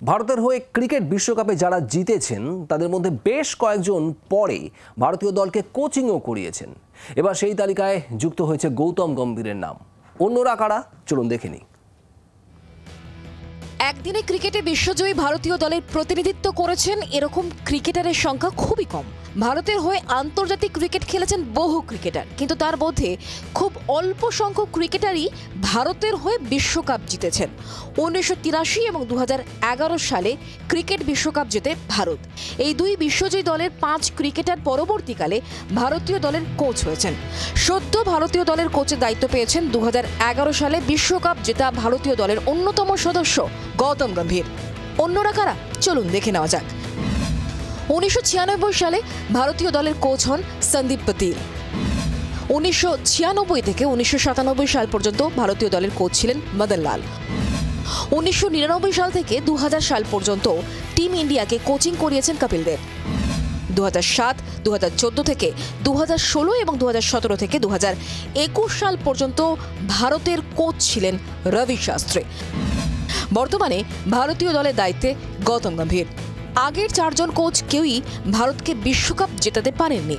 ভারতের হয়ে ক্রিকেট বিশ্বকাপে যারা জিতেছেন তাদের মধ্যে বেশ কয়েকজন পরে ভারতীয় দলকে কোচিংও করিয়েছেন। এবার সেই তালিকায় যুক্ত হয়েছে গৌতম গম্ভীরের নাম। অন্যরা কারা চলুন দেখে নিই। একদিনে ক্রিকেটে বিশ্বজয়ী ভারতীয় দলের প্রতিনিধিত্ব করেছেন এরকম ক্রিকেটারের সংখ্যা খুবই কম। ভারতের হয়ে আন্তর্জাতিক ক্রিকেট খেলেছেন বহু ক্রিকেটার, কিন্তু তার মধ্যে খুব অল্প সংখ্যক ক্রিকেটারই ভারতের হয়ে বিশ্বকাপ জিতেছেন। 1983 এবং 2011 সালে ক্রিকেট বিশ্বকাপ জেতে ভারত। এই দুই বিশ্বজয়ী দলের 5 ক্রিকেটার পরবর্তীকালে ভারতীয় দলের কোচ হয়েছেন। সদ্য ভারতীয় দলের কোচের দায়িত্ব পেয়েছেন 2011 সালে বিশ্বকাপ জেতা ভারতীয় দলের অন্যতম সদস্য গৌতম গম্ভীর। অন্যরা কারা চলুন দেখে নেওয়া যাক। 1996 সালে ভারতীয় দলের কোচ হন সন্দীপ পাতিল। 1996 থেকে 1997 সাল পর্যন্ত ভারতীয় দলের কোচ ছিলেন মদন লাল। 1999 সাল থেকে 2000 সাল পর্যন্ত টিম ইন্ডিয়াকে কোচিং করিয়েছেন কপিল দেব। 2007, 2014 থেকে 2016 এবং 2017 থেকে 2021 সাল পর্যন্ত ভারতের কোচ ছিলেন রবি শাস্ত্রী। বর্তমানে ভারতীয় দলের দায়িত্বে গৌতম গম্ভীর। আগের 4 জন কোচ কেউই ভারতকে বিশ্বকাপ জেতাতে পারেননি।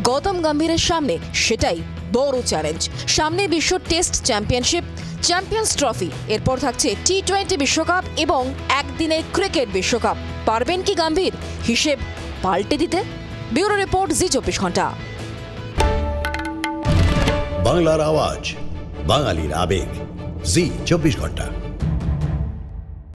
গৌতম গম্ভীরের সামনে সেটাই বড় চ্যালেঞ্জ। সামনে বিশ্ব টেস্ট চ্যাম্পিয়নশিপ, চ্যাম্পিয়ন্স ট্রফি, এরপর থাকছে T20 বিশ্বকাপ এবং একদিনের ক্রিকেট বিশ্বকাপ। পারবেন কি গম্ভীর হিসেব পাল্টে দিতে? ব্যুরো রিপোর্ট, জি 24 ঘন্টা। বাংলার আওয়াজ, বাঙালির আবেগ, জি 24 ঘন্টা।